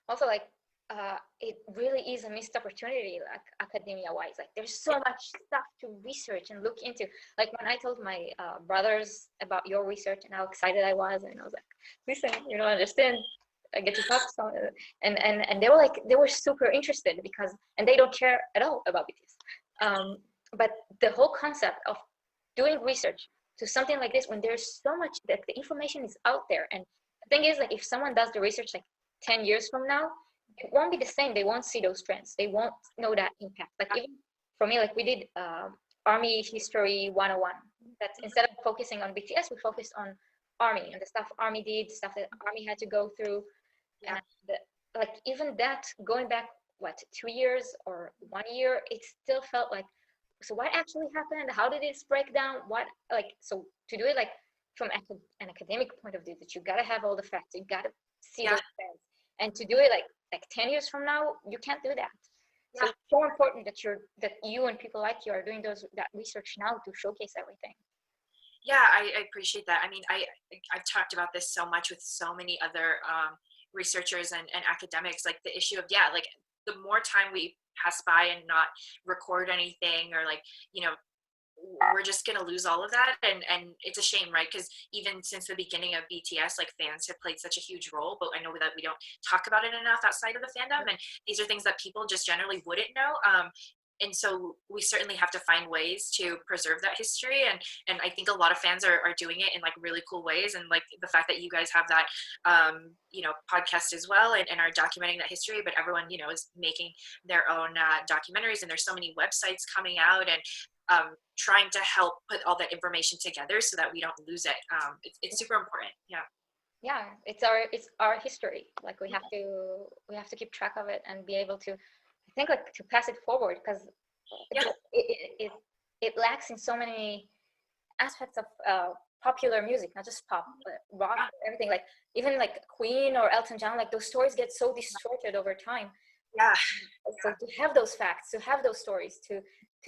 also like it really is a missed opportunity, like academia wise. Like there's so much stuff to research and look into. Like when I told my brothers about your research and how excited I was, and I was like, listen, you don't understand, I get to talk to someone. And they were like, they were super interested because, and they don't care at all about BTS. But the whole concept of doing research to something like this, when there's so much that the information is out there, and the thing is, like, if someone does the research like 10 years from now, it won't be the same. They won't see those trends. They won't know that impact. Like even for me, like we did Army History 101. That's instead of focusing on BTS, we focused on Army and the stuff Army did, stuff that Army had to go through. And like even that, going back, what, 2 years or 1 year, it still felt like, so what actually happened? How did this break down? What, like, so to do it like from an academic point of view, that you gotta have all the facts, you gotta see those trends. And to do it like 10 years from now, you can't do that. So it's so important that you and people like you are doing that research now to showcase everything. Yeah, I appreciate that. I mean, I've talked about this so much with so many other researchers and academics, like the issue of, like the more time we pass by and not record anything, or like, we're just going to lose all of that. And it's a shame, right? Because even since the beginning of BTS, like fans have played such a huge role, but I know that we don't talk about it enough outside of the fandom. And these are things that people just generally wouldn't know. And so we certainly have to find ways to preserve that history. And I think a lot of fans are doing it in like really cool ways. And like the fact that you guys have that, podcast as well, and are documenting that history, but everyone, is making their own documentaries, and there's so many websites coming out, and trying to help put all that information together so that we don't lose it. It's super important. Yeah, it's our history. Like we have to keep track of it and be able to, I think, like to pass it forward, because it lacks in so many aspects of popular music, not just pop, but rock, everything. Like even like Queen or Elton John, like those stories get so distorted over time. So to have those facts, to have those stories, to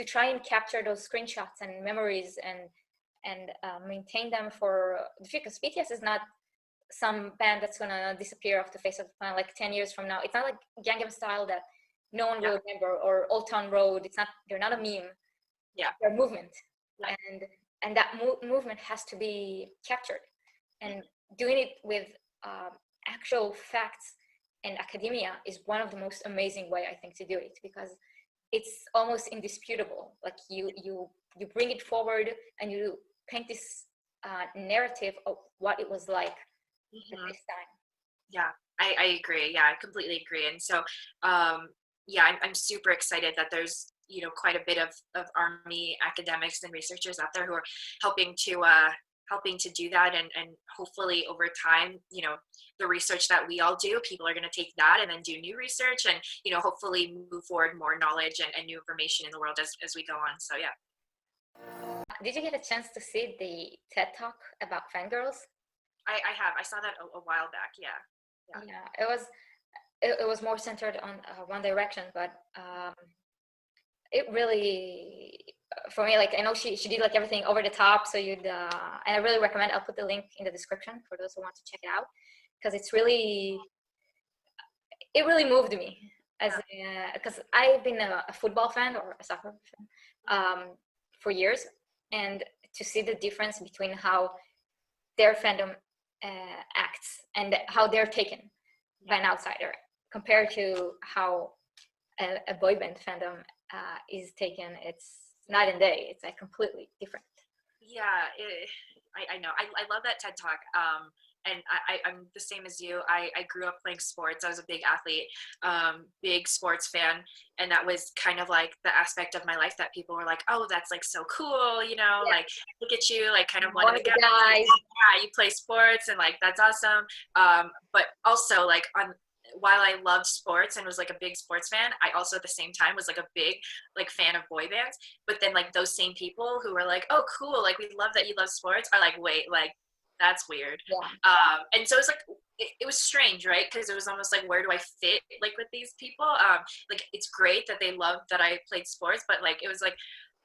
try and capture those screenshots and memories, and maintain them for the future. Because BTS is not some band that's gonna disappear off the face of the planet like 10 years from now. It's not like Gangnam Style that no one will remember, or Old Town Road. They're not a meme. They're a movement. And that movement has to be captured, and doing it with actual facts and academia is one of the most amazing way, I think, to do it, because it's almost indisputable. Like you bring it forward and you paint this narrative of what it was like at this time. I agree. I completely agree. And so I'm super excited that there's quite a bit of Army academics and researchers out there who are helping to do that, and hopefully over time, the research that we all do, people are going to take that and then do new research, and hopefully move forward more knowledge and new information in the world as we go on. So Did you get a chance to see the TED Talk about Fangirls? I saw that a while back. It was more centered on One Direction, but it really, for me, like I know she did like everything over the top, so and I really recommend, I'll put the link in the description for those who want to check it out, because it really moved me, because I've been a football fan or a soccer fan for years, and to see the difference between how their fandom acts and how they're taken by an outsider compared to how a boy band fandom is taken, it's night and day. It's like completely different. I know. I love that TED Talk. And I'm the same as you. I grew up playing sports. I was a big athlete, big sports fan. And that was kind of like the aspect of my life that people were like, oh, that's like so cool, like look at you, like kind of one of the guys. Yeah, you play sports and like that's awesome. But also like while I loved sports and was like a big sports fan, I also at the same time was like a big like fan of boy bands. But then like those same people who were like, oh cool, like we love that you love sports, are like, wait, like that's weird. And so it's like it was strange, right? Because it was almost like, where do I fit like with these people? Like it's great that they loved that I played sports, but like it was like,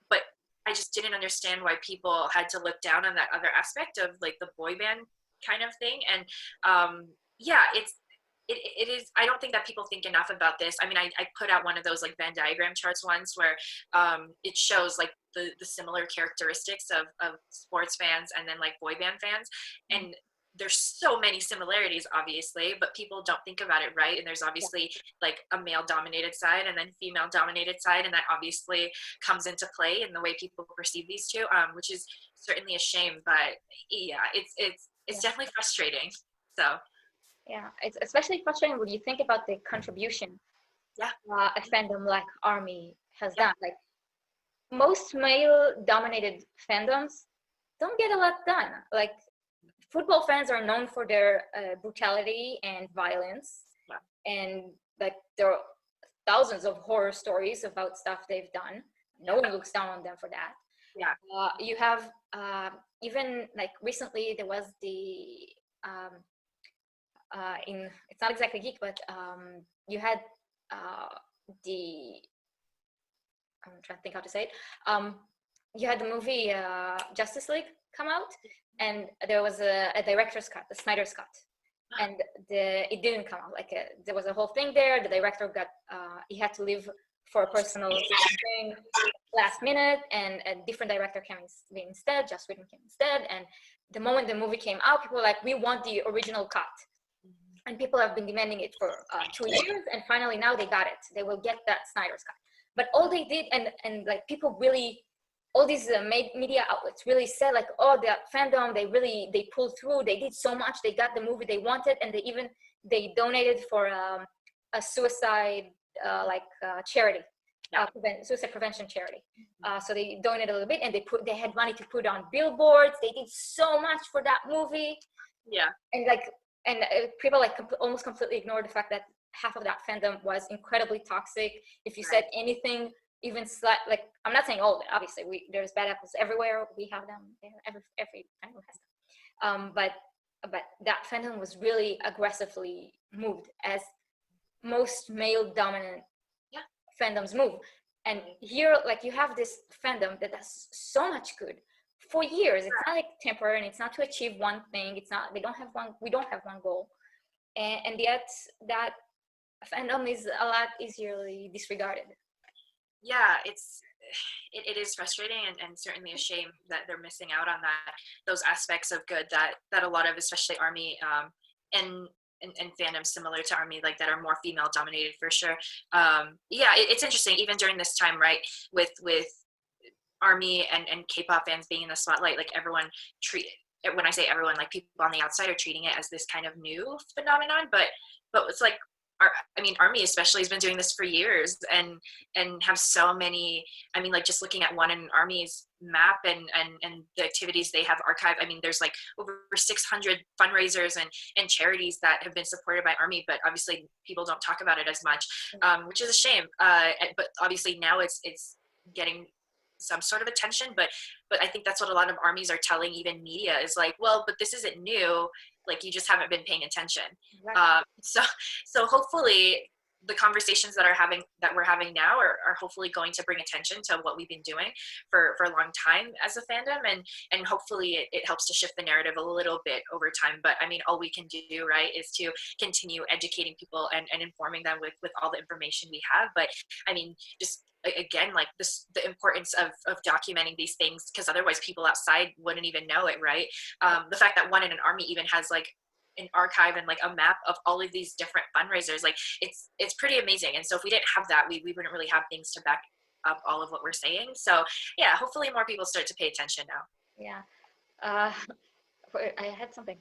but I just didn't understand why people had to look down on that other aspect of like the boy band kind of thing. And it is, I don't think that people think enough about this. I mean, I put out one of those like Venn diagram charts once where it shows like the similar characteristics of sports fans and then like boy band fans. And there's so many similarities, obviously, but people don't think about it, right? And there's obviously like a male dominated side and then female dominated side, and that obviously comes into play in the way people perceive these two, which is certainly a shame. But yeah, it's definitely frustrating. So Yeah, it's especially frustrating when you think about the contribution yeah, a fandom like Army has done. Like most male-dominated fandoms don't get a lot done. Like football fans are known for their brutality and violence, and like there are thousands of horror stories about stuff they've done. No one looks down on them for that. Yeah. You have even like recently there was the it's not exactly geek, but you had the I'm trying to think how to say it. You had the movie Justice League come out, and there was a director's cut, the Snyder's cut, and it didn't come out. Like there was a whole thing there. The director got he had to leave for a personal thing last minute, and a different director came in instead. Joss Whedon came instead, and the moment the movie came out, people were like, "We want the original cut." And people have been demanding it for 2 years, and finally now they got it. They will get that Snyder's cut. But all they did, and like people really, all these media outlets really said like, oh, the fandom, they pulled through. They did so much. They got the movie they wanted, and they donated for a suicide charity, suicide prevention charity. So they donated a little bit, and they had money to put on billboards. They did so much for that movie. Yeah. And people like almost completely ignored the fact that half of that fandom was incredibly toxic. If you said anything, even like I'm not saying all of it. Obviously, there's bad apples everywhere. We have them. Every fandom has them. But that fandom was really aggressively moved, as most male-dominant fandoms move. And here, like you have this fandom that does so much good for years. It's not like temporary, and it's not to achieve one thing. It's not, we don't have one goal, and yet that fandom is a lot easily disregarded. Yeah, it is frustrating, and certainly a shame that they're missing out on those aspects of good that a lot of, especially Army and fandoms similar to Army, like that are more female dominated for sure. It's interesting, even during this time, right, with Army and K-pop fans being in the spotlight, like everyone when I say everyone, like people on the outside are treating it as this kind of new phenomenon, but it's like, Army especially has been doing this for years and have so many, like just looking at One and Army's map and the activities they have archived. There's like over 600 fundraisers and charities that have been supported by Army, but obviously people don't talk about it as much, which is a shame. But obviously now it's getting some sort of attention, but I think that's what a lot of armies are telling even media is like, well, but this isn't new, like you just haven't been paying attention. Exactly. So hopefully the conversations that we're having now are hopefully going to bring attention to what we've been doing for a long time as a fandom, and hopefully it helps to shift the narrative a little bit over time. But all we can do, right, is to continue educating people and informing them with all the information we have. But just again, like the importance of documenting these things, because otherwise people outside wouldn't even know it, right? The fact that One in an Army even has like an archive and like a map of all of these different fundraisers, like it's pretty amazing. And so if we didn't have that, we wouldn't really have things to back up all of what we're saying. So yeah, hopefully more people start to pay attention now. Yeah. I had something.